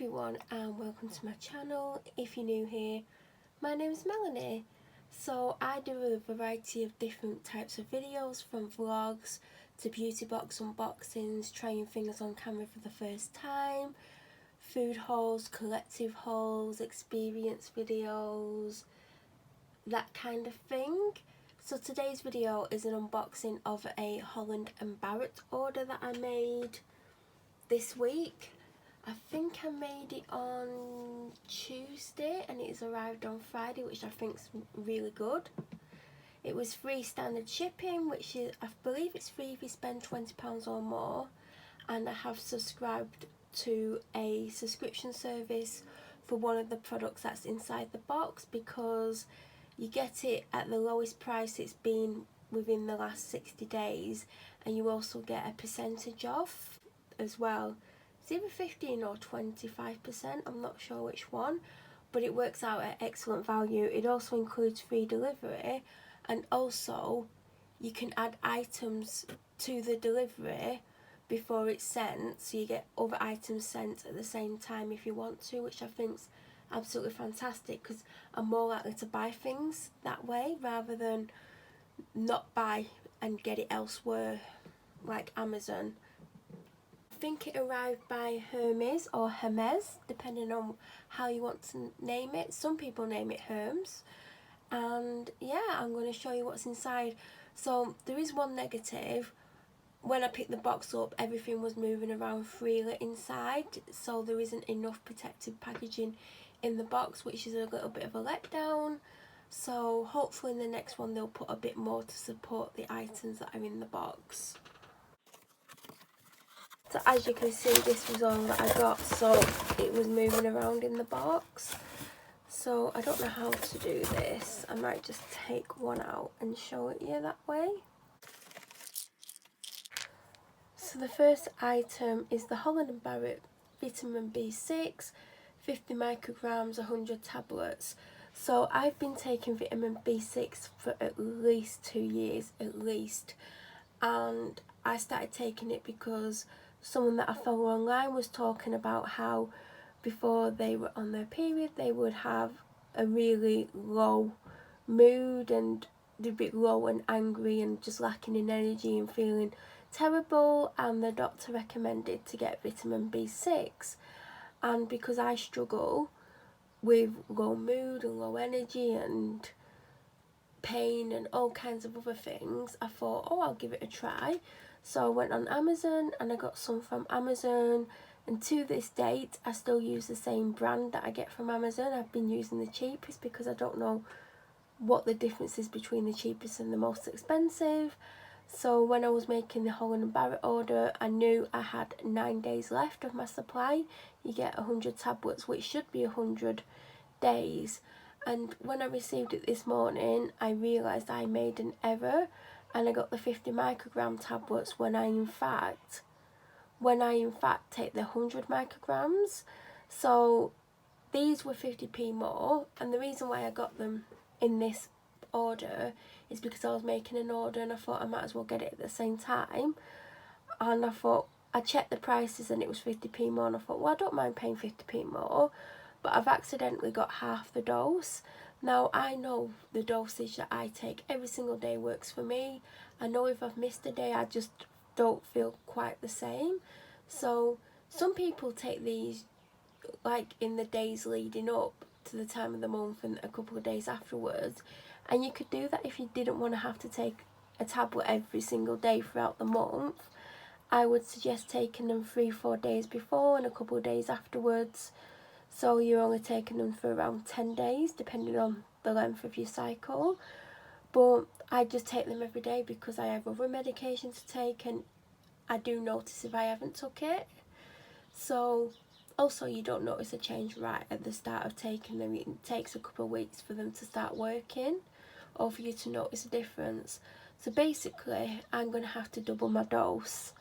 everyone and welcome to my channel. If you're new here, my name is Melanie. So I do a variety of different types of videos, from vlogs to beauty box unboxings, trying things on camera for the first time, food hauls, collective hauls, experience videos, that kind of thing. So today's video is an unboxing of a Holland Barrett order that I made this week. I think I made it on Tuesday and it has arrived on Friday, which I think is really good. It was free standard shipping, which is, I believe it's free if you spend £20 or more, and I have subscribed to a subscription service for one of the products that's inside the box, because you get it at the lowest price it's been within the last 60 days, and you also get a percentage off as well. It's either 15 or 25%, I'm not sure which one, but it works out at excellent value. It also includes free delivery, and also you can add items to the delivery before it's sent, so you get other items sent at the same time if you want to, which I think's absolutely fantastic, because I'm more likely to buy things that way rather than not buy and get it elsewhere like Amazon. I think it arrived by Hermes or Hermes, depending on how you want to name it. Some people name it Hermes. And yeah, I'm going to show you what's inside. So there is one negative. When I picked the box up, everything was moving around freely inside, so there isn't enough protective packaging in the box, which is a little bit of a letdown. So hopefully in the next one they'll put a bit more to support the items that are in the box. So as you can see, this was all that I got, so it was moving around in the box. So I don't know how to do this. I might just take one out and show it you that way. So the first item is the Holland Barrett Vitamin B6, 50 micrograms, 100 tablets. So I've been taking vitamin B6 for at least 2 years, at least. And I started taking it because someone that I follow online was talking about how before they were on their period they would have a really low mood and they'd be low and angry and just lacking in energy and feeling terrible, and the doctor recommended to get vitamin B6. And because I struggle with low mood and low energy and pain and all kinds of other things, I thought, oh, I'll give it a try. So I went on Amazon and I got some from Amazon, and to this date I still use the same brand that I get from Amazon. I've been using the cheapest because I don't know what the difference is between the cheapest and the most expensive. So when I was making the Holland Barrett order, I knew I had 9 days left of my supply. You get 100 tablets, which should be 100 days. And when I received it this morning, I realised I made an error and I got the 50 microgram tablets when I in fact take the 100 micrograms. So these were 50p more, and the reason why I got them in this order is because I was making an order and I thought I might as well get it at the same time. And I thought, I checked the prices and it was 50p more, and I thought, well, I don't mind paying 50p more, but I've accidentally got half the dose. Now I know the dosage that I take every single day works for me. I know if I've missed a day I just don't feel quite the same. So some people take these like in the days leading up to the time of the month and a couple of days afterwards, and you could do that if you didn't want to have to take a tablet every single day throughout the month. I would suggest taking them 3-4 days before and a couple of days afterwards, so you're only taking them for around 10 days depending on the length of your cycle. But I just take them every day because I have other medication to take, and I do notice if I haven't took it. So also you don't notice a change right at the start of taking them. It takes a couple of weeks for them to start working or for you to notice a difference. So basically I'm going to have to double my dose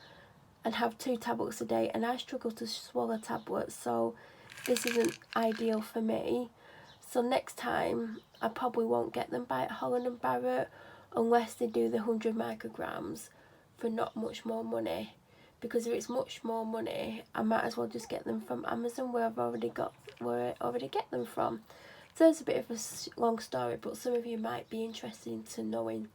and have 2 tablets a day, and I struggle to swallow tablets, so this isn't ideal for me. So next time I probably won't get them by Holland Barrett unless they do the 100 micrograms for not much more money, because if it's much more money, I might as well just get them from Amazon where I already get them from. So it's a bit of a long story, but some of you might be interested into knowing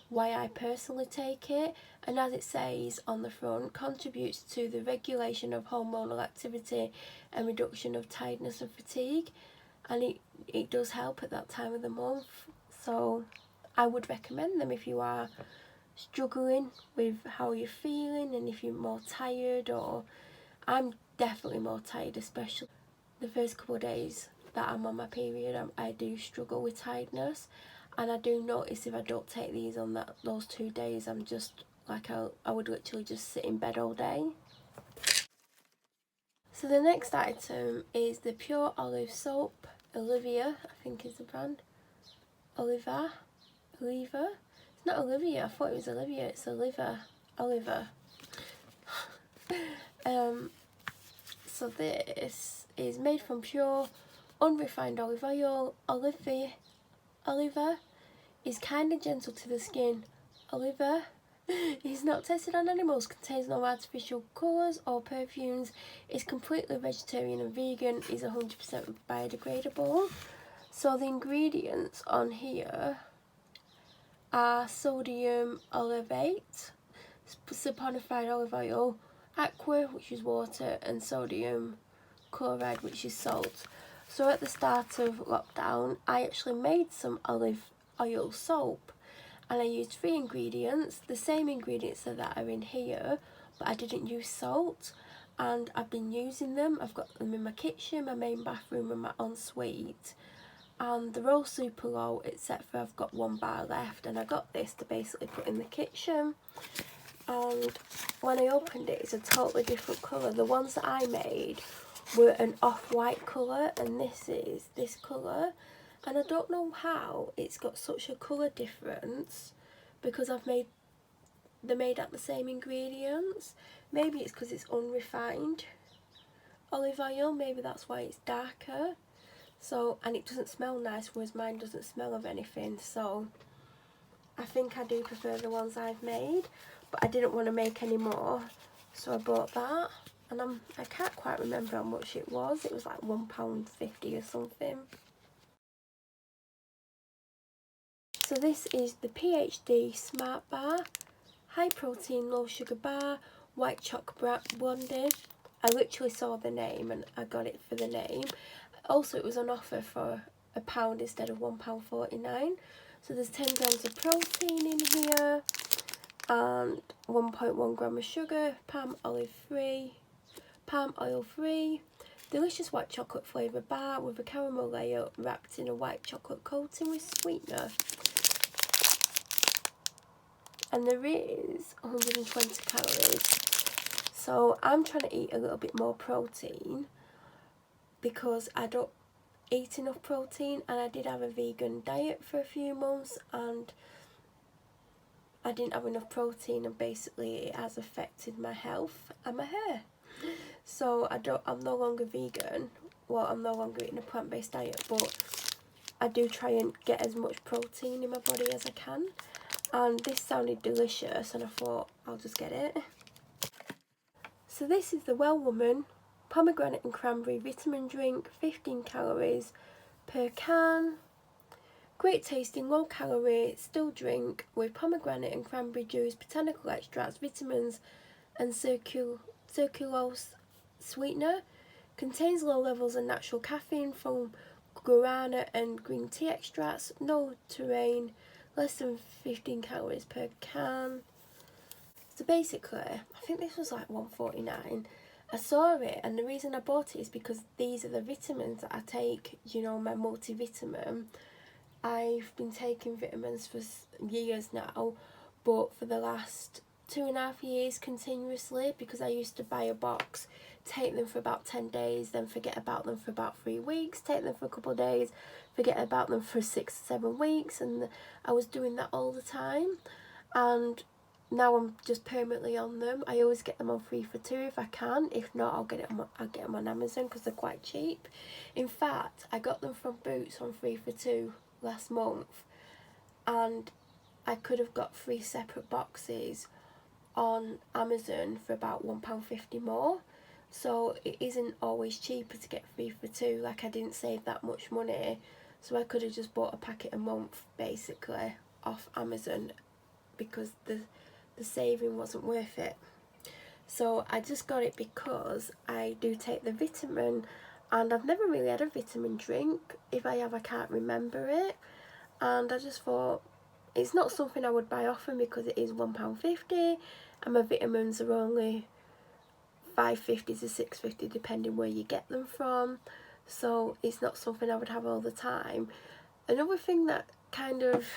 why I personally take it. And as it says on the front, contributes to the regulation of hormonal activity and reduction of tiredness and fatigue, and it does help at that time of the month. So I would recommend them if you are struggling with how you're feeling, and if you're more tired, or I'm definitely more tired, especially the first couple of days that I'm on my period. I do struggle with tiredness, and I do notice if I don't take these on those 2 days, I'm just like I would literally just sit in bed all day. So the next item is the Pure Olive Soap. Olivia, I think is the brand. Oliva. It's not Olivia. I thought it was Olivia. It's Oliva. So this is made from pure, unrefined olive oil. Oliva is kind and gentle to the skin. Oliva is not tested on animals, contains no artificial colours or perfumes, is completely vegetarian and vegan, is 100% biodegradable. So the ingredients on here are sodium olivate, saponified olive oil, aqua, which is water, and sodium chloride, which is salt. So at the start of lockdown, I actually made some olive oil soap, and I used 3 ingredients, the same ingredients that are in here, but I didn't use salt, and I've been using them. I've got them in my kitchen, my main bathroom, and my ensuite, and they're all super low except for I've got 1 bar left, and I got this to basically put in the kitchen. And when I opened it, it's a totally different colour. The ones that I made were an off-white colour, and this is this colour, and I don't know how it's got such a colour difference, because they're made out the same ingredients. Maybe it's because it's unrefined olive oil, maybe that's why it's darker. So, and it doesn't smell nice, whereas mine doesn't smell of anything. So I think I do prefer the ones I've made, but I didn't want to make any more, so I bought that. And I can't quite remember how much it was. It was like £1.50 or something. So this is the PhD Smart Bar, high protein, low sugar bar, white chocolate blondie. I literally saw the name and I got it for the name. Also, it was on offer for £1 instead of £1.49. So there's 10 grams of protein in here and 1.1 gram of sugar, palm oil free, delicious white chocolate flavour bar with a caramel layer wrapped in a white chocolate coating with sweetener. And there is 120 calories. So I'm trying to eat a little bit more protein because I don't eat enough protein, and I did have a vegan diet for a few months and I didn't have enough protein, and basically it has affected my health and my hair. So I'm no longer vegan. Well, I'm no longer eating a plant-based diet, but I do try and get as much protein in my body as I can. And this sounded delicious, and I thought I'll just get it. So this is the Well Woman pomegranate and cranberry vitamin drink, 15 calories per can. Great tasting, low calorie still drink with pomegranate and cranberry juice, botanical extracts, vitamins and circulose sweetener. Contains low levels of natural caffeine from guarana and green tea extracts. No terrain, less than 15 calories per can. So basically, I think this was like £1.49. I saw it, and the reason I bought it is because these are the vitamins that I take, you know, my multivitamin. I've been taking vitamins for years now, but for the last 2.5 years continuously, because I used to buy a box, take them for about 10 days, then forget about them for about 3 weeks, take them for a couple of days, forget about them for 6 or 7 weeks, and I was doing that all the time. And now I'm just permanently on them. I always get them on 3 for 2 if I can. If not, I'll get them on Amazon because they're quite cheap. In fact, I got them from Boots on 3 for 2 last month, and I could have got 3 separate boxes, on Amazon for about £1.50 more. So it isn't always cheaper to get 3 for 2. Like, I didn't save that much money, so I could have just bought a packet a month basically off Amazon, because the saving wasn't worth it. So I just got it because I do take the vitamin, and I've never really had a vitamin drink. If I have, I can't remember it, and I just thought it's not something I would buy often because it is £1.50 and my vitamins are only £5.50 to £6.50 depending where you get them from, so it's not something I would have all the time. Another thing that kind of,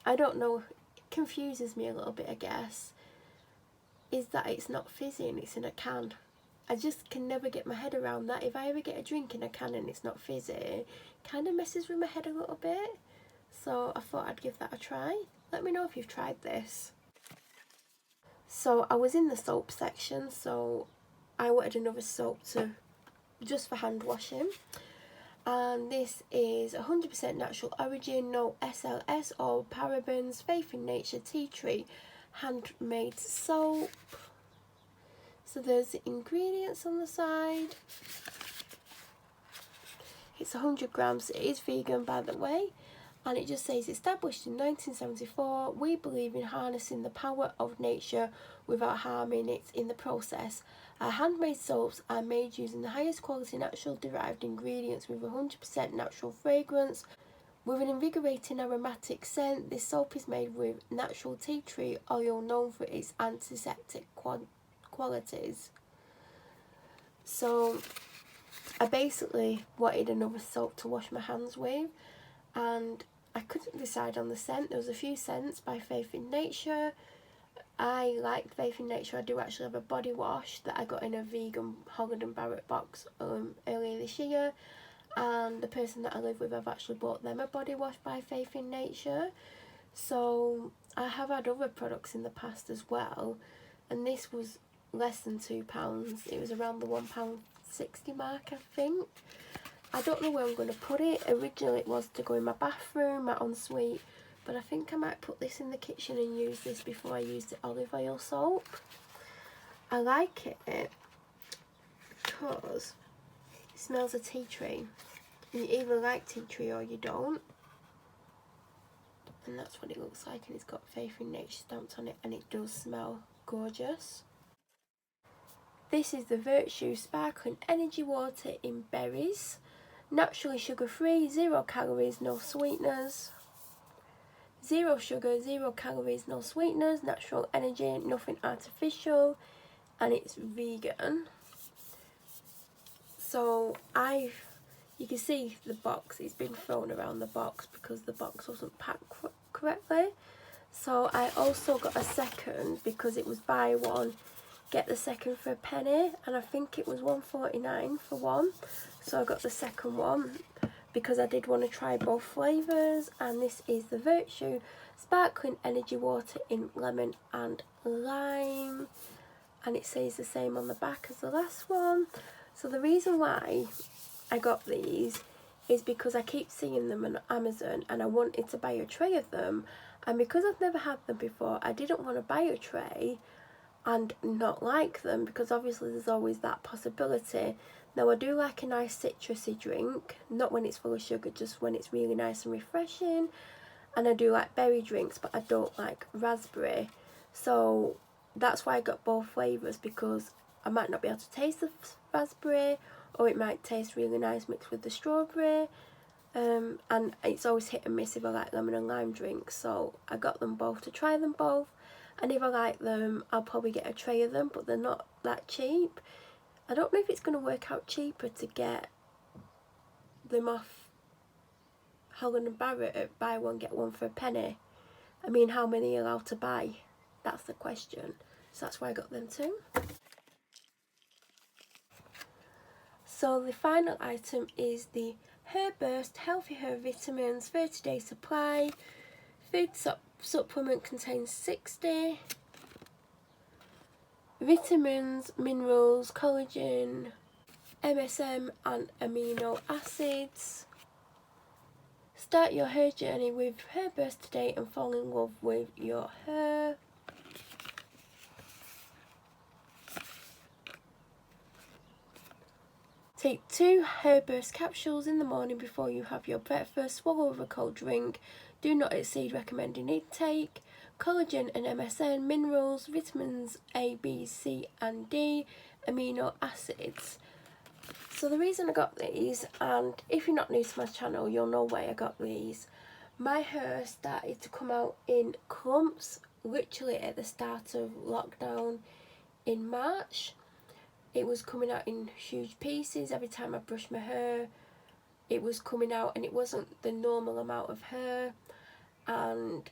I don't know, confuses me a little bit, I guess, is that it's not fizzy and it's in a can. I just can never get my head around that. If I ever get a drink in a can and it's not fizzy, it kind of messes with my head a little bit. So I thought I'd give that a try. Let me know if you've tried this. So I was in the soap section, so I wanted another soap just for hand washing. And this is 100% natural origin, no SLS or parabens, faith in nature, tea tree, handmade soap. So there's the ingredients on the side. It's 100 grams, it is vegan by the way. And it just says, established in 1974, we believe in harnessing the power of nature without harming it in the process. Our handmade soaps are made using the highest quality natural derived ingredients with 100% natural fragrance. With an invigorating aromatic scent, this soap is made with natural tea tree oil known for its antiseptic qualities. So I basically wanted another soap to wash my hands with, and I couldn't decide on the scent. There was a few scents by Faith in Nature. I liked Faith in Nature. I do actually have a body wash that I got in a vegan Holland Barrett box earlier this year, and the person that I live with, I've actually bought them a body wash by Faith in Nature. So I have had other products in the past as well, and this was less than £2. It was around the £1.60 mark, I think. I don't know where I'm going to put it. Originally it was to go in my bathroom, my ensuite, but I think I might put this in the kitchen and use this before I use the olive oil soap. I like it because it smells of tea tree. You either like tea tree or you don't. And that's what it looks like, and it's got Faith in Nature stamped on it, and it does smell gorgeous. This is the Virtue Sparkling Energy Water in berries. Naturally sugar free, 0 calories, no sweeteners. 0 sugar, 0 calories, no sweeteners, natural energy, nothing artificial, and it's vegan. So you can see the box, it's been thrown around the box because the box wasn't packed correctly. So I also got a second because it was buy one, get the second for a penny, and I think it was £1.49 for one. So I got the second one because I did want to try both flavours, and this is the Virtue Sparkling Energy Water in lemon and lime, and it says the same on the back as the last one. So the reason why I got these is because I keep seeing them on Amazon and I wanted to buy a tray of them, and because I've never had them before, I didn't want to buy a tray and not like them, because obviously there's always that possibility. Now I do like a nice citrusy drink, not when it's full of sugar, just when it's really nice and refreshing, and I do like berry drinks, but I don't like raspberry. So that's why I got both flavours, because I might not be able to taste the raspberry, or it might taste really nice mixed with the strawberry, and it's always hit and miss if I like lemon and lime drinks. So I got them both to try them both, and if I like them I'll probably get a tray of them, but they're not that cheap. I don't know if it's going to work out cheaper to get them off Holland Barrett at buy one get one for a penny. I mean, how many are you allowed to buy? That's the question. So that's why I got them too. So the final item is the Her Burst Healthy Hair Vitamins 30-day supply. Food supplement contains 60 vitamins, minerals, collagen, MSM and amino acids. Start your hair journey with Hair Burst today and fall in love with your hair. Take 2 Herburst capsules in the morning before you have your breakfast. Swallow with a cold drink. Do not exceed recommended intake. Collagen and MSM, minerals, vitamins A, B, C and D, amino acids. So the reason I got these, and if you're not new to my channel, you'll know why I got these. My hair started to come out in clumps literally at the start of lockdown in March. It was coming out in huge pieces. Every time I brushed my hair, it was coming out, and it wasn't the normal amount of hair, and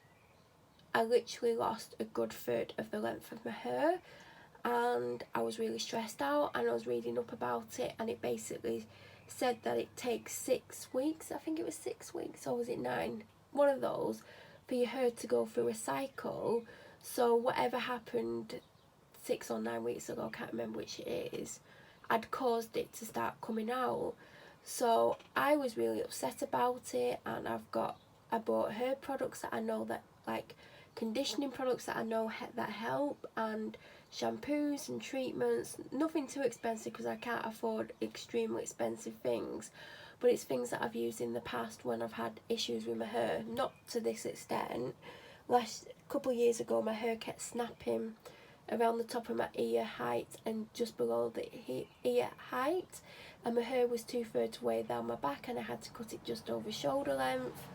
I literally lost a good third of the length of my hair, and I was really stressed out, and I was reading up about it, and it basically said that it takes 6 weeks, I think it was 6 weeks, or was it 9, one of those, for your hair to go through a cycle. So whatever happened 6 or 9 weeks ago, I can't remember which it is, I'd caused it to start coming out. So I was really upset about it, and I bought hair products that I know that, like conditioning products that I know that help, and shampoos and treatments, nothing too expensive because I can't afford extremely expensive things, but it's things that I've used in the past when I've had issues with my hair, not to this extent. Couple of years ago, my hair kept snapping around the top of my ear height and just below the ear height, and my hair was 2/3 way down my back, and I had to cut it just over shoulder length,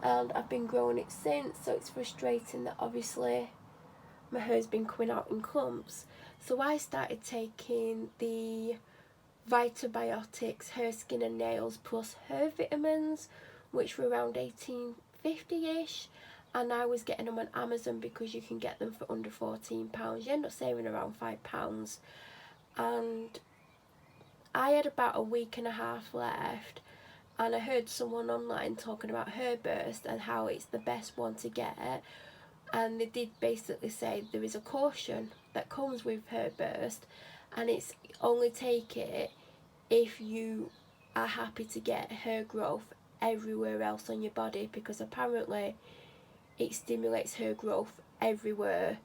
and I've been growing it since. So it's frustrating that obviously my hair's been coming out in clumps. So I started taking the Vitabiotics hair, skin and nails plus hair vitamins, which were around 18.50ish, and I was getting them on Amazon because you can get them for under £14. You end up saving around £5, and I had about a week and a half left, and I heard someone online talking about Herburst and how it's the best one to get, and they did basically say there is a caution that comes with Herburst, and it's only take it if you are happy to get hair growth everywhere else on your body, because apparently it stimulates hair growth everywhere,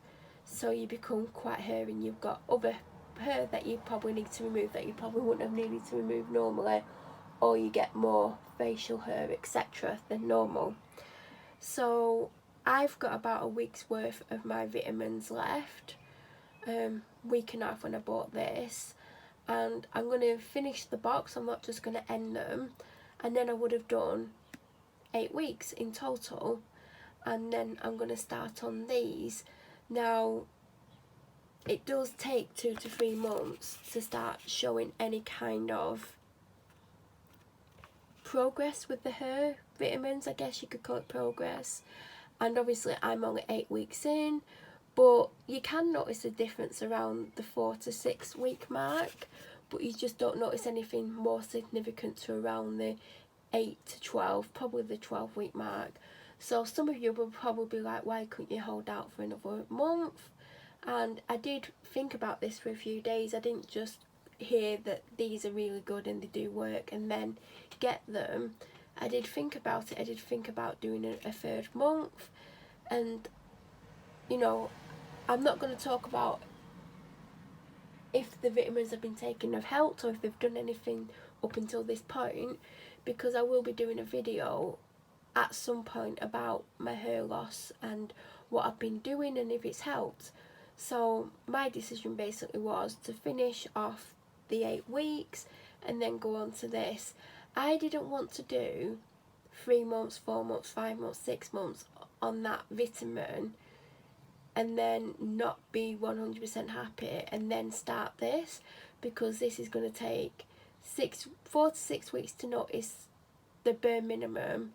so you become quite hairy and you've got other hair that you probably need to remove that you probably wouldn't have needed to remove normally, or you get more facial hair etc than normal. So I've got about a week's worth of my vitamins left, week and a half when I bought this, and I'm going to finish the box. I'm not just going to end them, and then I would have done 8 weeks in total, and then I'm going to start on these. Now it does take 2 to 3 months to start showing any kind of progress with the hair vitamins, I guess you could call it progress, and obviously I'm only 8 weeks in, but you can notice a difference around the 4 to 6 week mark, but you just don't notice anything more significant to around the 8 to 12, probably the 12-week mark. So some of you will probably be like, why couldn't you hold out for another month? And I did think about this for a few days. I didn't just hear that these are really good and they do work and then get them. I did think about it. I did think about doing a 3rd month, and you know, I'm not going to talk about if the vitamins I've been taking have helped or if they've done anything up until this point, because I will be doing a video at some point about my hair loss and what I've been doing and if it's helped. So my decision basically was to finish off the 8 weeks and then go on to this. I didn't want to do 3 months, 4 months, 5 months, 6 months on that vitamin and then not be 100% happy and then start this, because this is going to take 4 to 6 weeks to notice the bare minimum,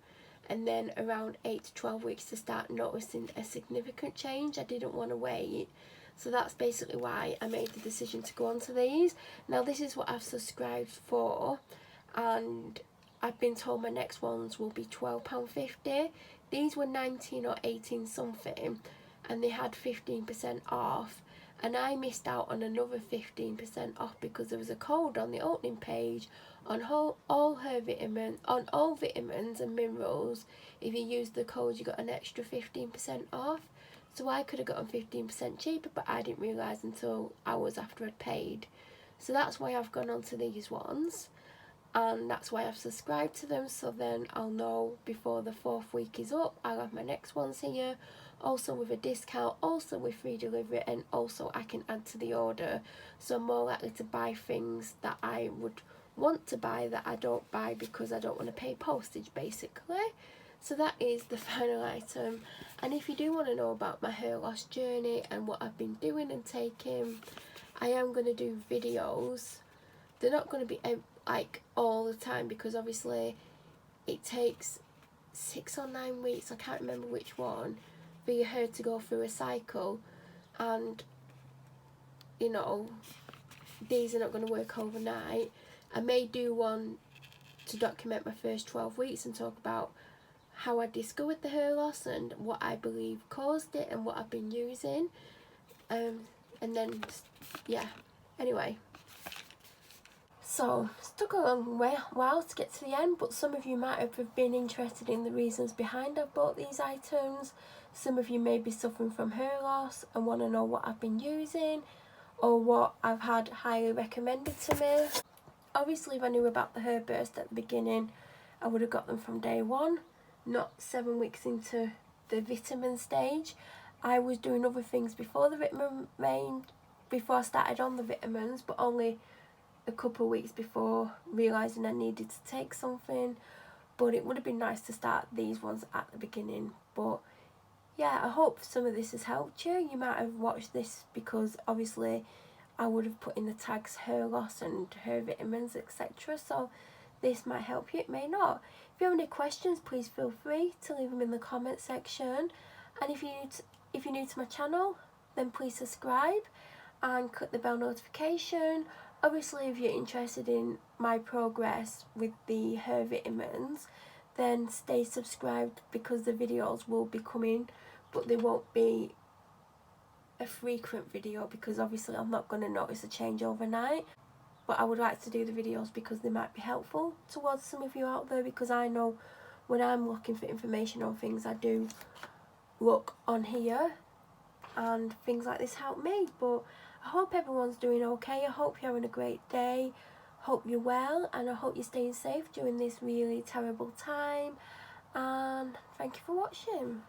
and then around 8 to 12 weeks to start noticing a significant change. I didn't want to wait, so that's basically why I made the decision to go on to these. Now this is what I've subscribed for, and I've been told my next ones will be £12.50. These were 19 or 18 something, and they had 15% off, and I missed out on another 15% off because there was a code on the opening page on all vitamins and minerals. If you use the code, you got an extra 15% off. So I could have gotten 15% cheaper, but I didn't realise until hours after I'd paid. So that's why I've gone on to these ones, and that's why I've subscribed to them, so then I'll know before the 4th week is up I'll have my next ones here, also with a discount, also with free delivery, and also I can add to the order, so I'm more likely to buy things that I would want to buy that I don't buy because I don't want to pay postage, basically. So that is the final item. And if you do want to know about my hair loss journey and what I've been doing and taking, I am going to do videos. They're not going to be like all the time, because obviously it takes 6 or 9 weeks, I can't remember which one, for your hair to go through a cycle, and you know, these are not going to work overnight. I may do one to document my first 12 weeks and talk about how I discovered the hair loss and what I believe caused it and what I've been using, and then yeah, anyway. So it's took a long while to get to the end, but some of you might have been interested in the reasons behind I've bought these items. Some of you may be suffering from hair loss and want to know what I've been using or what I've had highly recommended to me. Obviously, if I knew about the hair burst at the beginning, I would have got them from day one, not 7 weeks into the vitamin stage. I was doing other things before the vitamin range, before I started on the vitamins, but only a couple of weeks before realising I needed to take something. But it would have been nice to start these ones at the beginning. But yeah, I hope some of this has helped you. You might have watched this because obviously I would have put in the tags hair loss and hair vitamins, etc. So this might help you, it may not. If you have any questions, please feel free to leave them in the comment section. And if you're new to my channel, then please subscribe and click the bell notification. Obviously, if you're interested in my progress with the hair vitamins, then stay subscribed, because the videos will be coming, but they won't be a frequent video, because obviously I'm not going to notice a change overnight. But I would like to do the videos because they might be helpful towards some of you out there, because I know when I'm looking for information on things, I do look on here and things like this help me. But I hope everyone's doing okay. I hope you're having a great day. Hope you're well, and I hope you're staying safe during this really terrible time. And thank you for watching.